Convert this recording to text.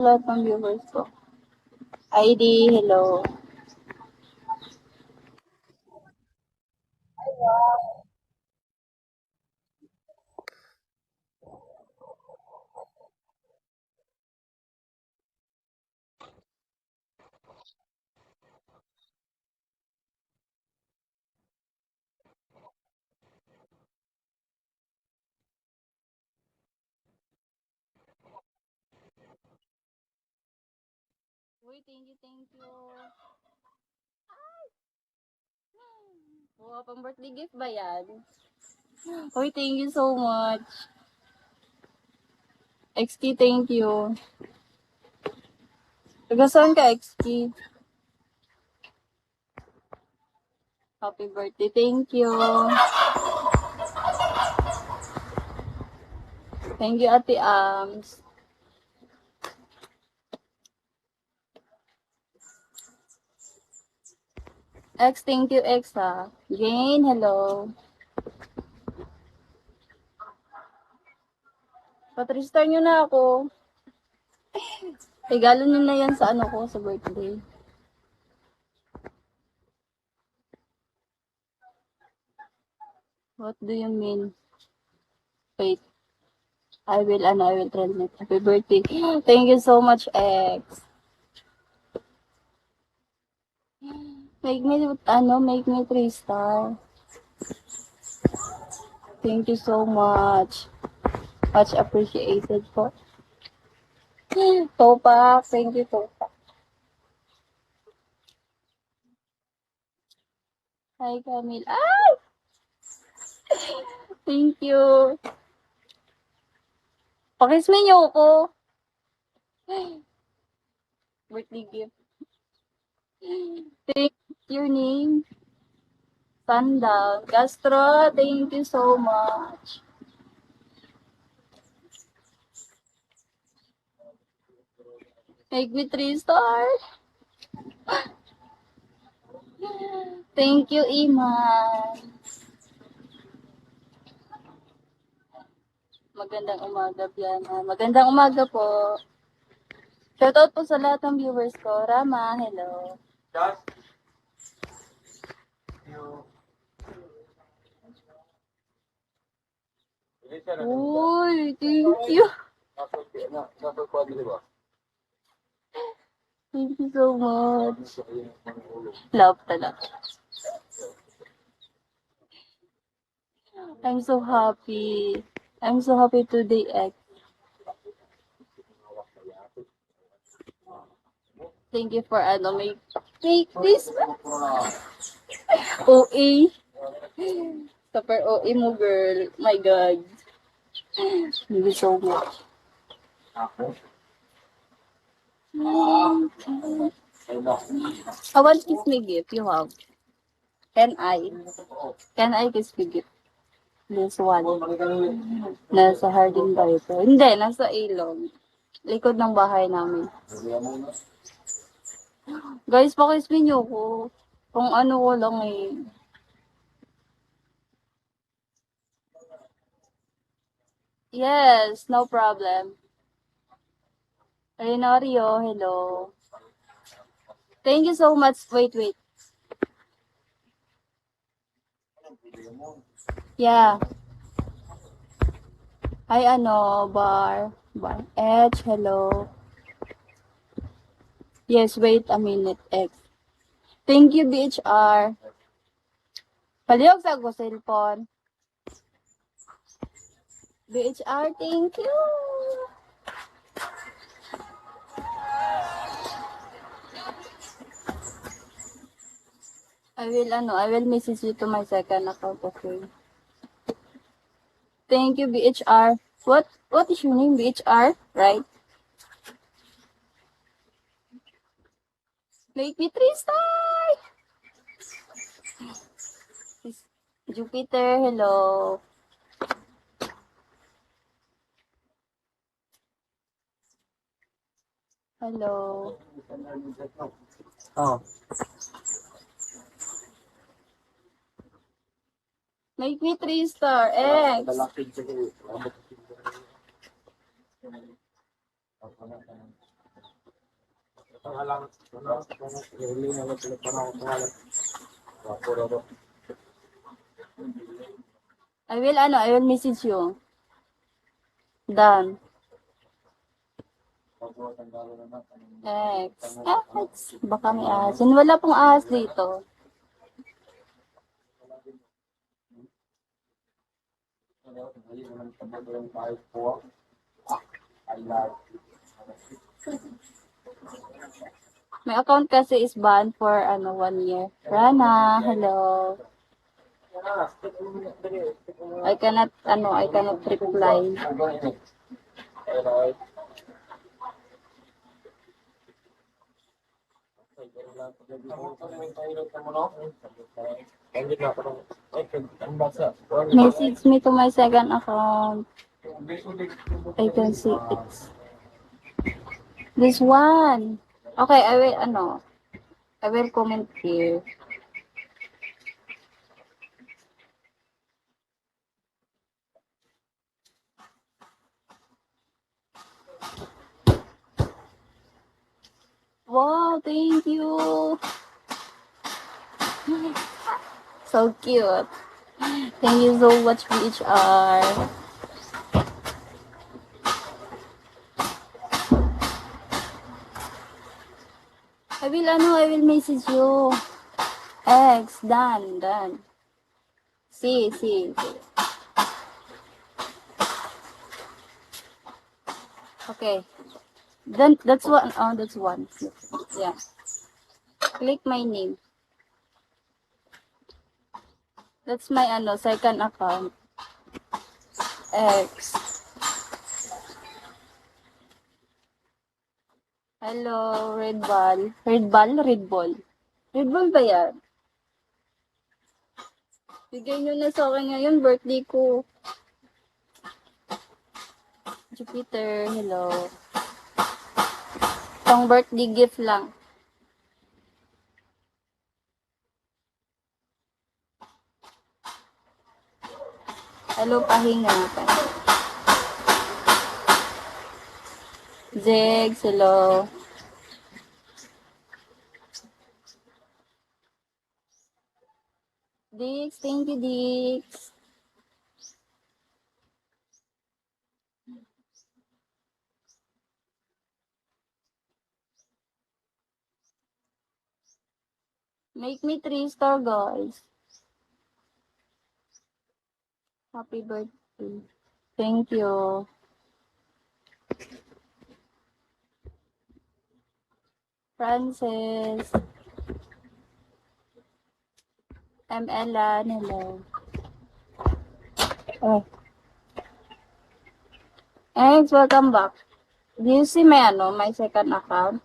Lahat ng viewers ko. ID, hello. Uy, thank you, thank you. Wow, pang birthday gift ba yan? Uy, thank you so much. XT, thank you. Taga saan ka, XT? Happy birthday, thank you. Thank you, Ate Ams. X, thank you, X, ha. Jane, hello. Patristar nyo na ako. Regalo nyo na yan sa ano ko, sa birthday. What do you mean? Wait. I will transmit. Happy birthday. Thank you so much, X. Make me 3 star. Thank you so much. Much appreciated po. Topak, thank you, Topak. Hi, Camille. Ay! Thank you. Pakisme niyo ako. Birthday gift. Thank your name. Sundown. Gastro, thank you so much. Make me 3 star. Thank you, Iman. Magandang umaga, Biana. Magandang umaga po. Shoutout po sa lahat ng viewers ko. Rama, hello. Uy, thank you. Thank you so much. Love talaga. I'm so happy. I'm so happy today, X. Thank you for make this OA. Super OA mo, girl. My God. Thank you so much. I want kiss me gift. You have. Can I? Can I kiss me gift? This one. Nasa Harding ba ito? Hindi, nasa Ilog. Likod ng bahay namin. Guys, pakismin niyo ko. Kung ano ko lang eh. Yes, no problem. Renorio, hello. Thank you so much. Wait, wait. Yeah. Hi, Bar. H, hello. Yes, wait a minute, X. Thank you, BHR. Palihog sa ko cellphone. BHR, thank you. I will message you to my second account, okay? Thank you, BHR. What is your name, BHR? Right? Make me 3 star. Jupiter, hello. Hello. Oh. Make me 3 star. X. I will message you. Done. X. X. Baka may asin. Wala pong ahas dito. My account kasi is banned for 1 year. Rana, hello. I cannot reply. Message me to my second account. I can see it's this one. Okay, I will comment here. Wow, thank you. So cute. Thank you so much, BHR. I will message you. X, done. See. Okay. Then, that's one. Oh, that's one. Yeah. Click my name. That's my second account. X. Hello, Red Ball. Red Ball. Red Ball ba yan? Bigay nyo na sa akin ngayon, birthday ko. Jupiter, hello. Pang birthday gift lang. Hello, pahinga. Zegs, hello. Dix, thank you, Dix. Make me 3-star, guys. Happy birthday. Thank you. Francis. I'm Ella, hello. Oh. Thanks, welcome back. Do you see my second account?